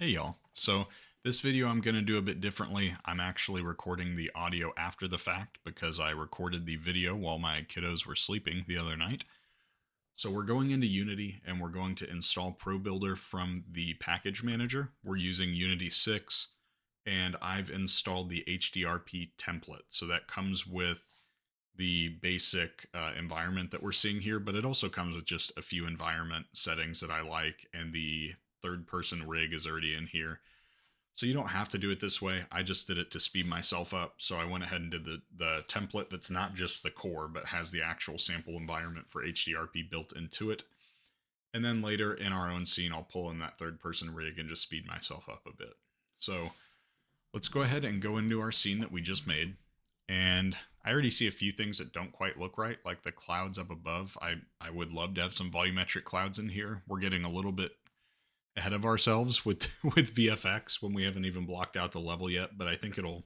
Hey y'all. So this video I'm going to do a bit differently. I'm actually recording the audio after the fact because I recorded the video while my kiddos were sleeping the other night. So we're going into Unity and we're going to install Probuilder from the package manager. We're using Unity 6 and I've installed the HDRP template. So that comes with the basic environment that we're seeing here, but it also comes with just a few environment settings that I like, and the third person rig is already in here. So you don't have to do it this way. I just did it to speed myself up. So I went ahead and did the template that's not just the core, but has the actual sample environment for HDRP built into it. And then later in our own scene, I'll pull in that third person rig and just speed myself up a bit. So let's go ahead and go into our scene that we just made. And I already see a few things that don't quite look right, like the clouds up above. I would love to have some volumetric clouds in here. We're getting a little bit ahead of ourselves with with VFX when we haven't even blocked out the level yet, but I think it'll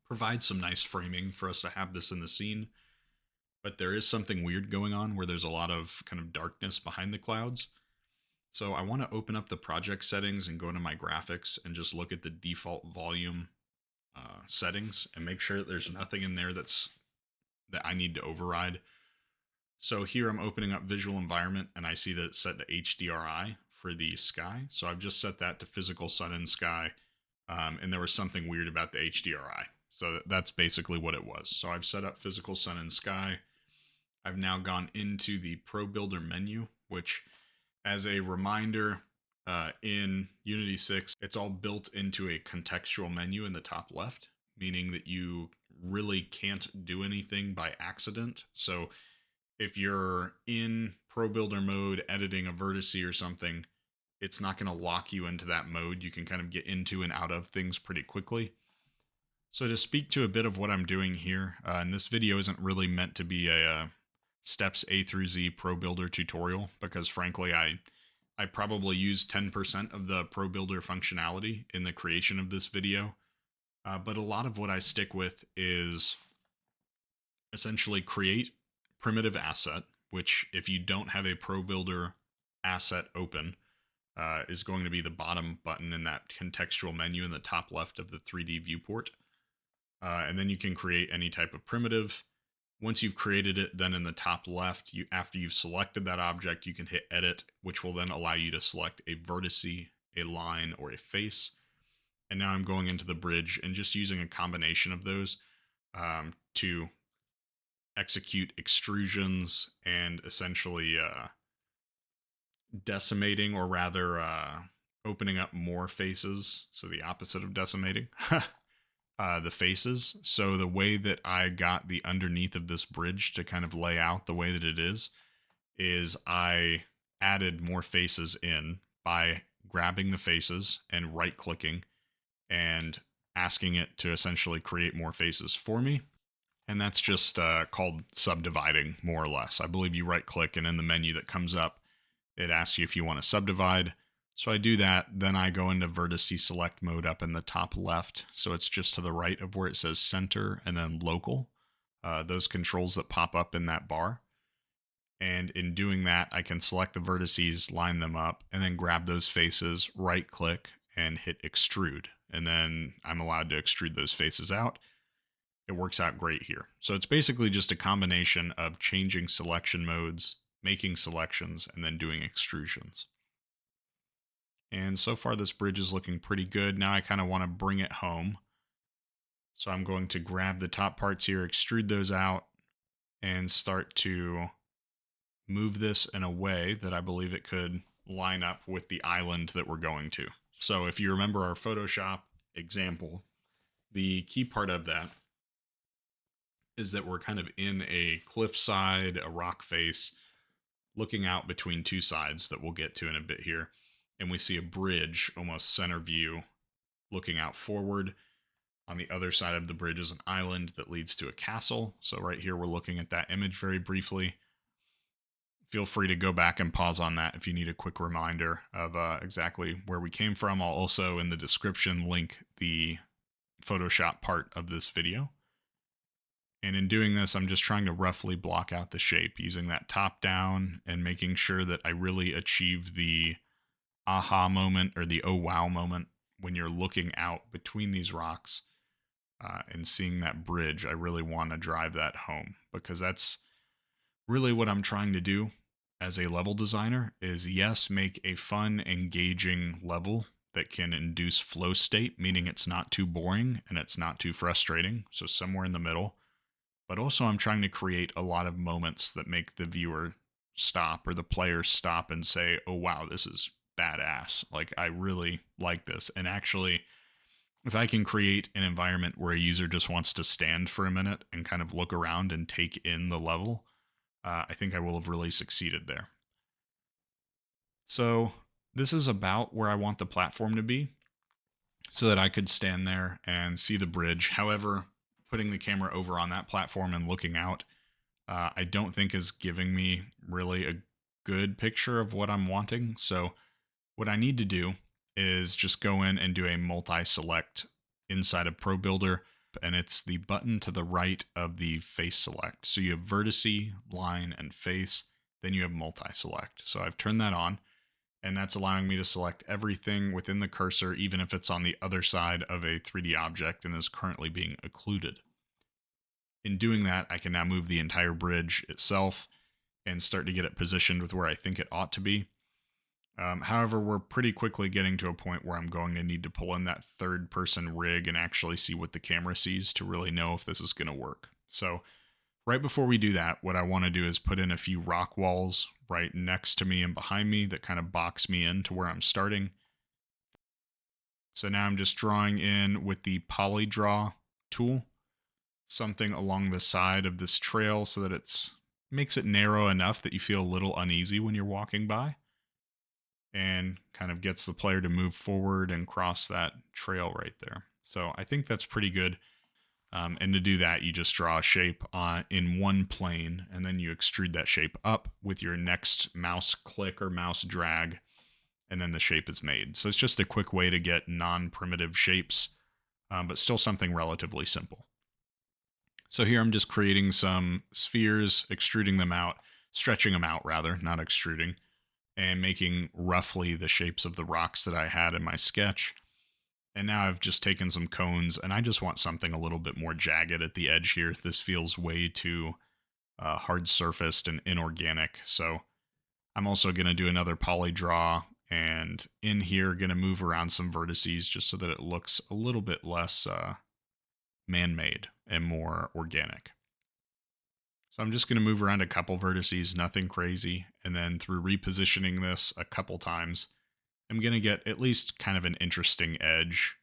provide some nice framing for us to have this in the scene. But there is something weird going on where there's a lot of kind of darkness behind the clouds. So I want to open up the project settings and go into my graphics and just look at the default volume settings and make sure that there's nothing in there that I need to override. So here I'm opening up visual environment and I see that it's set to HDRI for the sky. So I've just set that to physical sun and sky. And there was something weird about the HDRI. So that's basically what it was. So I've set up physical sun and sky. I've now gone into the Probuilder menu, which, as a reminder, in Unity 6, it's all built into a contextual menu in the top left, meaning that you really can't do anything by accident. So if you're in Probuilder mode editing a vertice or something, it's not going to lock you into that mode. You can kind of get into and out of things pretty quickly. So to speak to a bit of what I'm doing here, and this video isn't really meant to be a steps A through Z Probuilder tutorial, because frankly, I probably used 10% of the Probuilder functionality in the creation of this video. But a lot of what I stick with is essentially create primitive asset, which if you don't have a Probuilder asset open, is going to be the bottom button in that contextual menu in the top left of the 3D viewport. And then you can create any type of primitive. Once you've created it, then in the top left, after you've selected that object, you can hit edit, which will then allow you to select a vertice, a line, or a face. And now I'm going into the bridge and just using a combination of those to execute extrusions and essentially decimating, or rather opening up more faces. So the opposite of decimating. The faces. So the way that I got the underneath of this bridge to kind of lay out the way that it is I added more faces in by grabbing the faces and right clicking and asking it to essentially create more faces for me. And that's just called subdividing, more or less. I believe you right click, and in the menu that comes up, it asks you if you want to subdivide. So I do that, then I go into vertice select mode up in the top left. So it's just to the right of where it says center and then local, those controls that pop up in that bar. And in doing that, I can select the vertices, line them up, and then grab those faces, right click, and hit extrude. And then I'm allowed to extrude those faces out. It works out great here. So it's basically just a combination of changing selection modes, making selections, and then doing extrusions. And so far this bridge is looking pretty good. Now I kind of want to bring it home. So I'm going to grab the top parts here, extrude those out, and start to move this in a way that I believe it could line up with the island that we're going to. So if you remember our Photoshop example, the key part of that is that we're kind of in a cliffside, a rock face, looking out between two sides that we'll get to in a bit here. And we see a bridge, almost center view, looking out forward. On the other side of the bridge is an island that leads to a castle. So right here, we're looking at that image very briefly. Feel free to go back and pause on that if you need a quick reminder of exactly where we came from. I'll also, in the description, link the Photoshop part of this video. And in doing this, I'm just trying to roughly block out the shape using that top down and making sure that I really achieve the aha moment or the oh wow moment when you're looking out between these rocks and seeing that bridge. I really want to drive that home because that's really what I'm trying to do as a level designer is yes, make a fun, engaging level that can induce flow state, meaning it's not too boring and it's not too frustrating. So somewhere in the middle. But also I'm trying to create a lot of moments that make the viewer stop or the player stop and say, "Oh wow, this is badass. Like I really like this." And actually, if I can create an environment where a user just wants to stand for a minute and kind of look around and take in the level, I think I will have really succeeded there. So this is about where I want the platform to be so that I could stand there and see the bridge. However, putting the camera over on that platform and looking out, I don't think is giving me really a good picture of what I'm wanting. So what I need to do is just go in and do a multi-select inside of Probuilder, and it's the button to the right of the face select. So you have vertice, line, and face, then you have multi-select. So I've turned that on, and that's allowing me to select everything within the cursor, even if it's on the other side of a 3D object and is currently being occluded. In doing that, I can now move the entire bridge itself and start to get it positioned with where I think it ought to be. However, we're pretty quickly getting to a point where I'm going to need to pull in that third person rig and actually see what the camera sees to really know if this is going to work. So right before we do that, what I want to do is put in a few rock walls right next to me and behind me that kind of box me into where I'm starting. So now I'm just drawing in with the polydraw tool, something along the side of this trail so that it's makes it narrow enough that you feel a little uneasy when you're walking by, and kind of gets the player to move forward and cross that trail right there. So I think that's pretty good. And to do that, you just draw a shape in one plane, and then you extrude that shape up with your next mouse click or mouse drag, and then the shape is made. So it's just a quick way to get non-primitive shapes, but still something relatively simple. So here I'm just creating some spheres, extruding them out, stretching them out rather, not extruding, and making roughly the shapes of the rocks that I had in my sketch. And now I've just taken some cones and I just want something a little bit more jagged at the edge here. This feels way too hard surfaced and inorganic. So I'm also going to do another poly draw, and in here going to move around some vertices just so that it looks a little bit less man-made and more organic. So I'm just going to move around a couple vertices, nothing crazy, and then through repositioning this a couple times, I'm going to get at least kind of an interesting edge.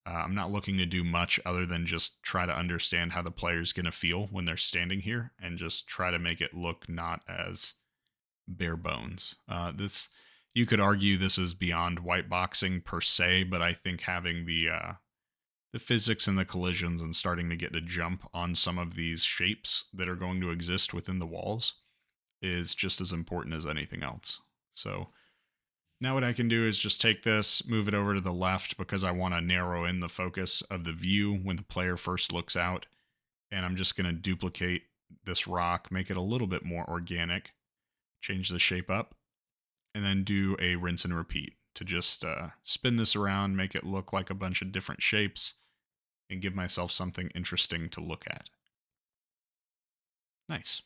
I'm not looking to do much other than just try to understand how the player's going to feel when they're standing here and just try to make it look not as bare bones. You could argue this is beyond whiteboxing per se, but I think having the physics and the collisions and starting to get to jump on some of these shapes that are going to exist within the walls is just as important as anything else. So now what I can do is just take this, move it over to the left because I want to narrow in the focus of the view when the player first looks out. And I'm just going to duplicate this rock, make it a little bit more organic, change the shape up, and then do a rinse and repeat to just spin this around, make it look like a bunch of different shapes, and give myself something interesting to look at. Nice.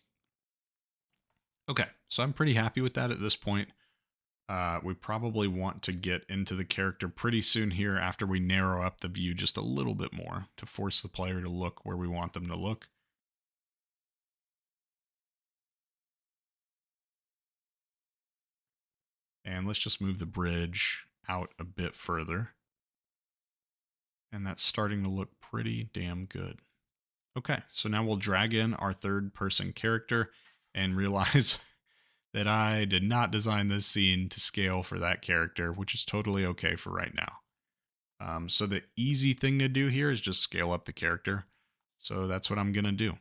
Okay, so I'm pretty happy with that at this point. We probably want to get into the character pretty soon here after we narrow up the view just a little bit more to force the player to look where we want them to look. And let's just move the bridge out a bit further. And that's starting to look pretty damn good. Okay, so now we'll drag in our third person character and realize that I did not design this scene to scale for that character, which is totally okay for right now. So the easy thing to do here is just scale up the character. So that's what I'm going to do.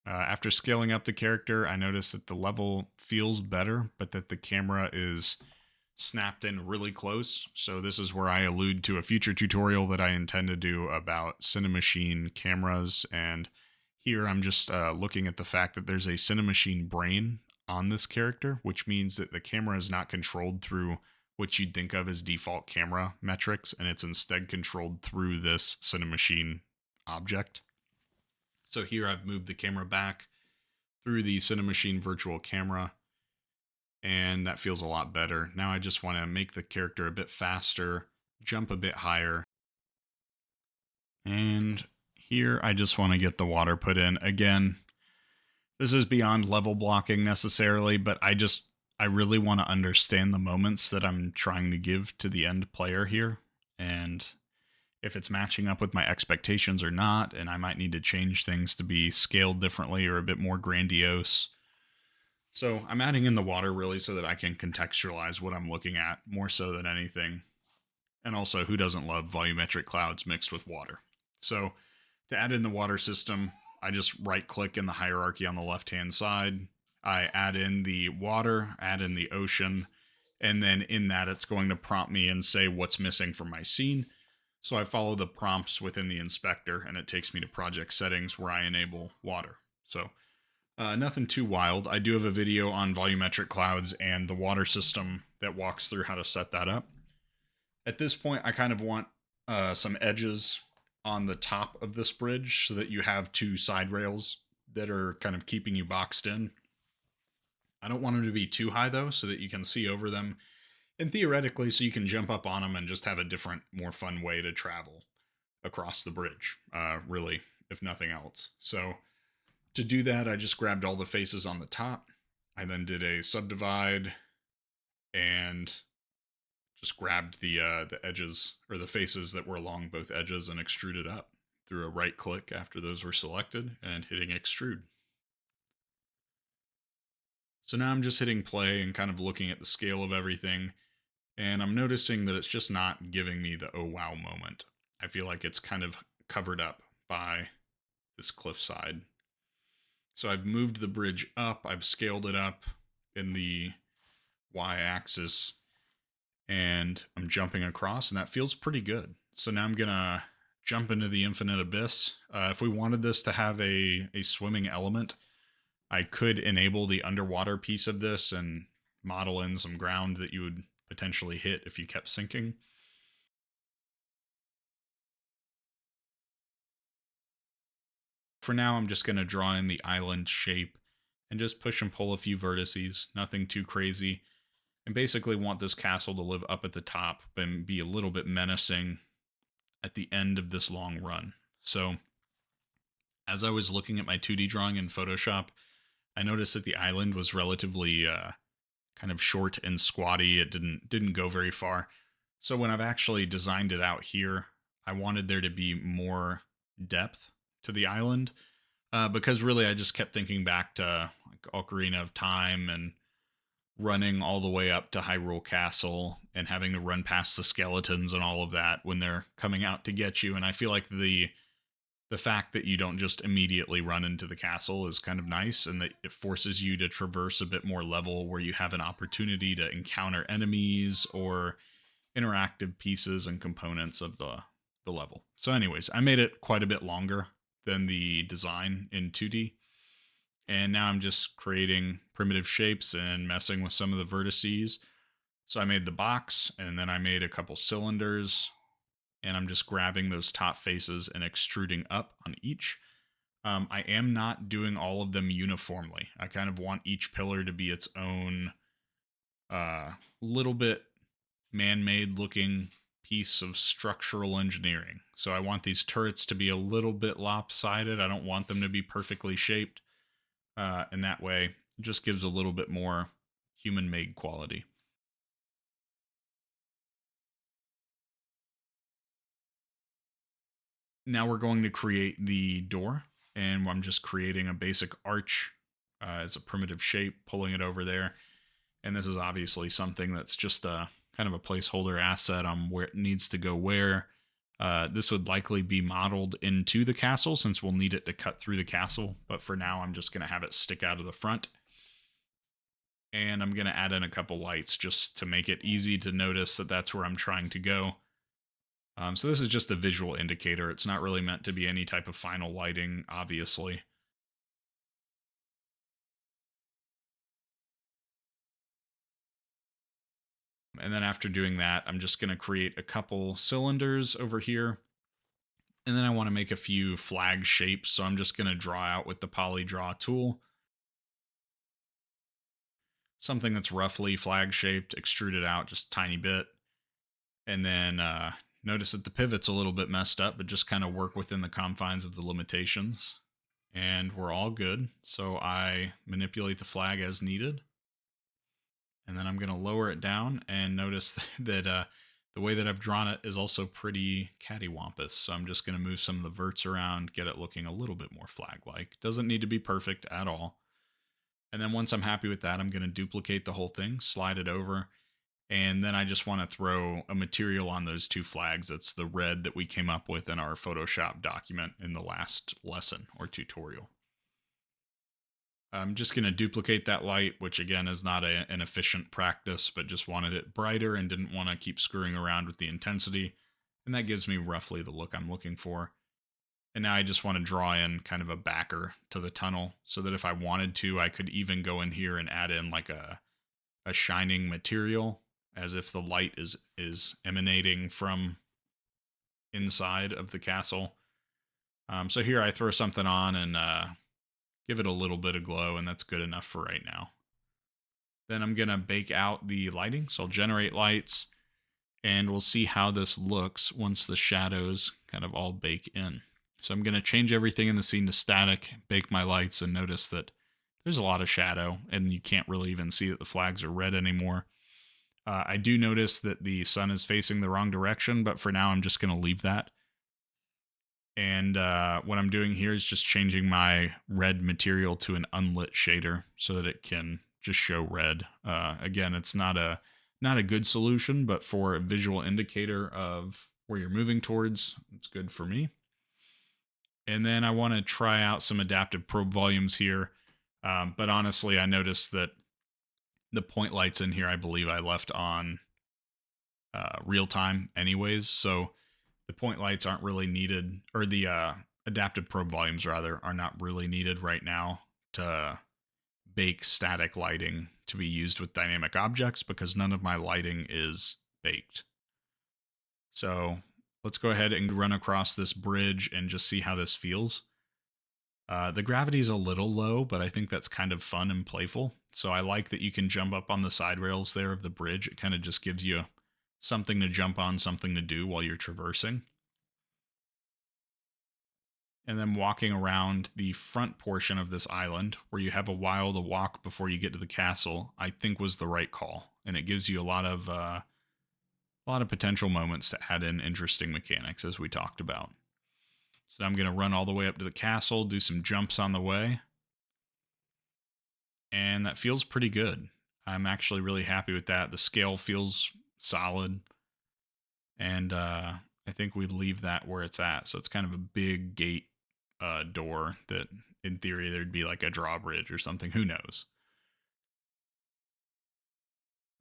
After scaling up the character, I notice that the level feels better, but that the camera is snapped in really close. So this is where I allude to a future tutorial that I intend to do about Cinemachine cameras. And here I'm just looking at the fact that there's a Cinemachine brain on this character, which means that the camera is not controlled through what you'd think of as default camera metrics, and it's instead controlled through this Cinemachine object. So here I've moved the camera back through the Cinemachine virtual camera, and that feels a lot better. Now I just want to make the character a bit faster, jump a bit higher, and here I just want to get the water put in. Again, this is beyond level blocking necessarily, but I really want to understand the moments that I'm trying to give to the end player here, and if it's matching up with my expectations or not, and I might need to change things to be scaled differently or a bit more grandiose. So I'm adding in the water really so that I can contextualize what I'm looking at more so than anything. And also, who doesn't love volumetric clouds mixed with water? So to add in the water system, I just right click in the hierarchy on the left hand side. I add in the water, add in the ocean, and then in that it's going to prompt me and say what's missing from my scene. So I follow the prompts within the inspector, and it takes me to project settings where I enable water. So nothing too wild. I do have a video on volumetric clouds and the water system that walks through how to set that up. At this point, I kind of want some edges on the top of this bridge so that you have two side rails that are kind of keeping you boxed in. I don't want them to be too high though, so that you can see over them, and theoretically so you can jump up on them and just have a different, more fun way to travel across the bridge, really, if nothing else. So to do that, I just grabbed all the faces on the top. I then did a subdivide and just grabbed the edges, or the faces that were along both edges, and extruded up through a right click after those were selected and hitting extrude. So now I'm just hitting play and kind of looking at the scale of everything, and I'm noticing that it's just not giving me the oh wow moment. I feel like it's kind of covered up by this cliffside. So I've moved the bridge up, I've scaled it up in the y-axis, and I'm jumping across, and that feels pretty good. So now I'm gonna jump into the infinite abyss. If we wanted this to have a swimming element, I could enable the underwater piece of this and model in some ground that you would potentially hit if you kept sinking. For now, I'm just going to draw in the island shape and just push and pull a few vertices, nothing too crazy, and basically want this castle to live up at the top and be a little bit menacing at the end of this long run. So as I was looking at my 2D drawing in Photoshop, I noticed that the island was relatively kind of short and squatty. It didn't go very far. So when I've actually designed it out here, I wanted there to be more depth to the island, because really I just kept thinking back to like Ocarina of Time and running all the way up to Hyrule Castle and having to run past the skeletons and all of that when they're coming out to get you. And I feel like the fact that you don't just immediately run into the castle is kind of nice, and that it forces you to traverse a bit more level where you have an opportunity to encounter enemies or interactive pieces and components of the level. So anyways, I made it quite a bit longer than the design in 2D. And now I'm just creating primitive shapes and messing with some of the vertices. So I made the box, and then I made a couple cylinders, and I'm just grabbing those top faces and extruding up on each. I am not doing all of them uniformly. I kind of want each pillar to be its own little bit man-made looking piece of structural engineering. So I want these turrets to be a little bit lopsided. I don't want them to be perfectly shaped. And that way, it just gives a little bit more human-made quality. Now we're going to create the door, and I'm just creating a basic arch as a primitive shape, pulling it over there. And this is obviously something that's just a kind of a placeholder asset on where it needs to go where. This would likely be modeled into the castle since we'll need it to cut through the castle. But for now, I'm just going to have it stick out of the front. And I'm going to add in a couple lights just to make it easy to notice that that's where I'm trying to go. So this is just a visual indicator. It's not really meant to be any type of final lighting, obviously. And then after doing that, I'm just going to create a couple cylinders over here. And then I want to make a few flag shapes. So I'm just going to draw out with the polydraw tool something that's roughly flag shaped, extrude it out just a tiny bit. And then notice that the pivot's a little bit messed up, but just kind of work within the confines of the limitations. And we're all good. So I manipulate the flag as needed. And then I'm going to lower it down and notice that the way that I've drawn it is also pretty cattywampus. So I'm just going to move some of the verts around, get it looking a little bit more flag-like. Doesn't need to be perfect at all. And then once I'm happy with that, I'm going to duplicate the whole thing, slide it over, and then I just want to throw a material on those two flags. That's the red that we came up with in our Photoshop document in the last lesson or tutorial. I'm just going to duplicate that light, which again is not an efficient practice, but just wanted it brighter and didn't want to keep screwing around with the intensity. And that gives me roughly the look I'm looking for. And now I just want to draw in kind of a backer to the tunnel so that if I wanted to, I could even go in here and add in like a shining material as if the light is emanating from inside of the castle. So here I throw something on and give it a little bit of glow, and that's good enough for right now. Then I'm going to bake out the lighting. So I'll generate lights, and we'll see how this looks once the shadows kind of all bake in. So I'm going to change everything in the scene to static, bake my lights, and notice that there's a lot of shadow, and you can't really even see that the flags are red anymore. I do notice that the sun is facing the wrong direction, but for now I'm just going to leave that. And what I'm doing here is just changing my red material to an unlit shader so that it can just show red. Again, it's not a good solution, but for a visual indicator of where you're moving towards, it's good for me. And then I want to try out some adaptive probe volumes here. But honestly, I noticed that the point lights in here, I believe I left on real time anyways. So the point lights aren't really needed, or the adaptive probe volumes rather, are not really needed right now to bake static lighting to be used with dynamic objects because none of my lighting is baked. So let's go ahead and run across this bridge and just see how this feels. The gravity is a little low, but I think that's kind of fun and playful. So I like that you can jump up on the side rails there of the bridge. It kind of just gives you something to jump on, something to do while you're traversing. And then walking around the front portion of this island, where you have a while to walk before you get to the castle, I think was the right call. And it gives you a lot of potential moments to add in interesting mechanics, as we talked about. So I'm going to run all the way up to the castle, do some jumps on the way. And that feels pretty good. I'm actually really happy with that. The scale feels solid. And I think we leave that where it's at. So it's kind of a big gate door that in theory there'd be like a drawbridge or something. Who knows?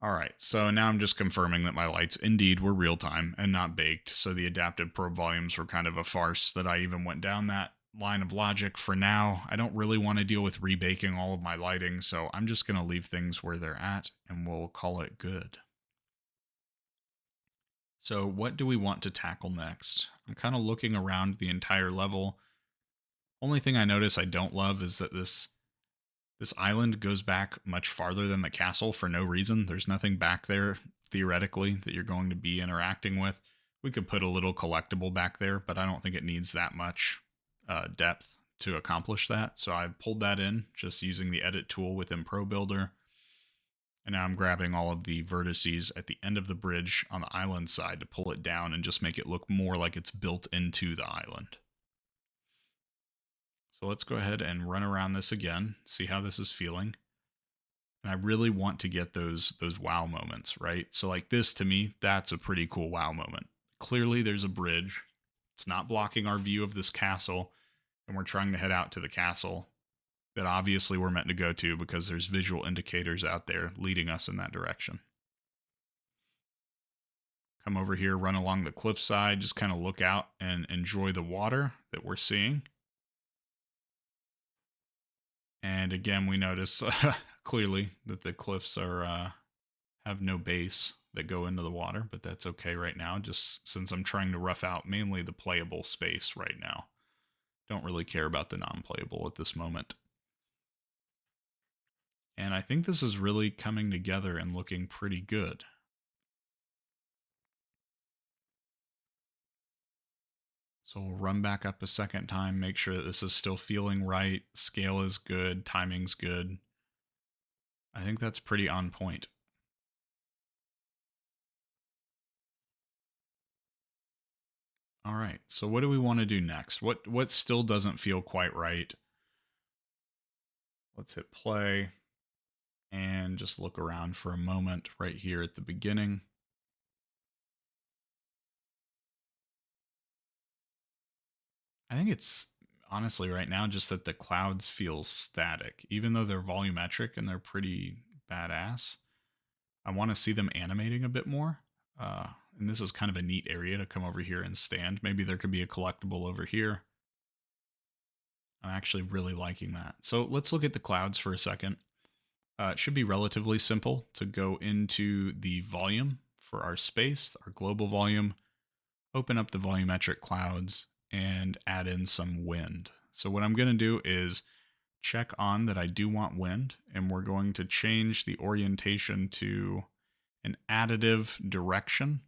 All right, so now I'm just confirming that my lights indeed were real time and not baked. So the adaptive probe volumes were kind of a farce that I even went down that line of logic for now. I don't really want to deal with rebaking all of my lighting, so I'm just going to leave things where they're at and we'll call it good. So what do we want to tackle next? I'm kind of looking around the entire level. Only thing I notice I don't love is that this island goes back much farther than the castle for no reason. There's nothing back there, theoretically, that you're going to be interacting with. We could put a little collectible back there, but I don't think it needs that much depth to accomplish that. So I pulled that in just using the edit tool within Probuilder. And now I'm grabbing all of the vertices at the end of the bridge on the island side to pull it down and just make it look more like it's built into the island. So let's go ahead and run around this again, see how this is feeling. And I really want to get those wow moments, right? So like this, to me, that's a pretty cool wow moment. Clearly there's a bridge. It's not blocking our view of this castle, and we're trying to head out to the castle that obviously we're meant to go to because there's visual indicators out there leading us in that direction. Come over here, run along the cliffside, just kind of look out and enjoy the water that we're seeing. And again, we notice clearly that the cliffs are have no base. that go into the water, but that's okay right now, just since I'm trying to rough out mainly the playable space right now. Don't really care about the non-playable at this moment. And I think this is really coming together and looking pretty good. So we'll run back up a second time, make sure that this is still feeling right, scale is good, timing's good. I think that's pretty on point. All right, so what do we want to do next? What still doesn't feel quite right? Let's hit play and just look around for a moment right here at the beginning. I think it's honestly right now just that the clouds feel static, even though they're volumetric and they're pretty badass. I want to see them animating a bit more. And this is kind of a neat area to come over here and stand. Maybe there could be a collectible over here. I'm actually really liking that. So let's look at the clouds for a second. It should be relatively simple to go into the volume for our space, our global volume, open up the volumetric clouds, and add in some wind. So what I'm going to do is check on that I do want wind, and we're going to change the orientation to an additive direction,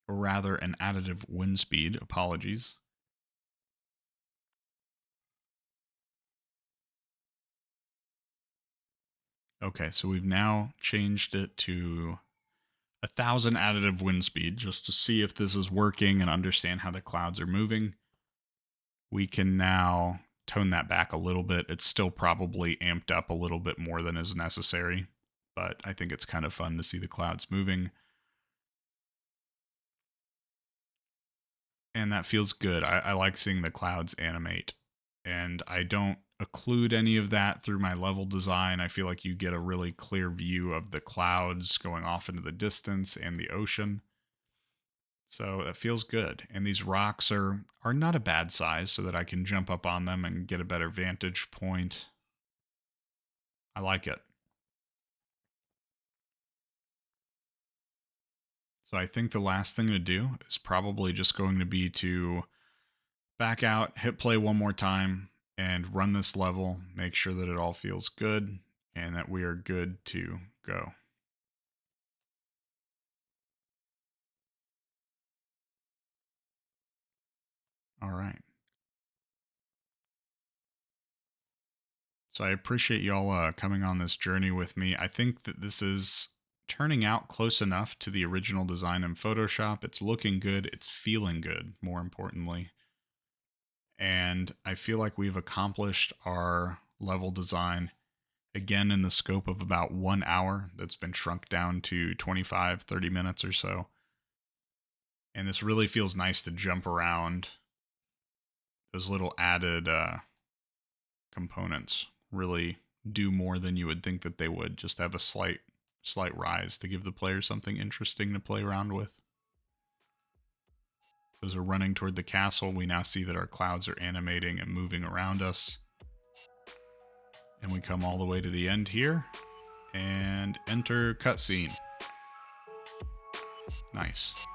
or rather an additive wind speed, apologies. Okay, so we've now changed it to 1,000 additive wind speed just to see if this is working and understand how the clouds are moving. We can now tone that back a little bit. It's still probably amped up a little bit more than is necessary, but I think it's kind of fun to see the clouds moving. And that feels good. I like seeing the clouds animate, and I don't occlude any of that through my level design. I feel like you get a really clear view of the clouds going off into the distance and the ocean. So that feels good. And these rocks are not a bad size so that I can jump up on them and get a better vantage point. I like it. So I think the last thing to do is probably just going to be to back out, hit play one more time, and run this level, make sure that it all feels good, and that we are good to go. All right. So I appreciate y'all coming on this journey with me. I think that this is turning out close enough to the original design in Photoshop. It's looking good. It's feeling good, more importantly. And I feel like we've accomplished our level design again in the scope of about 1 hour. That's been shrunk down to 25, 30 minutes or so. And this really feels nice to jump around. Those little added components really do more than you would think that they would. Just have a slight rise to give the player something interesting to play around with. So as we're running toward the castle, we now see that our clouds are animating and moving around us. And we come all the way to the end here and enter cutscene. Nice.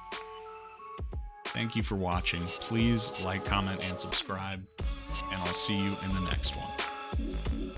Thank you for watching. Please like, comment, and subscribe, and I'll see you in the next one.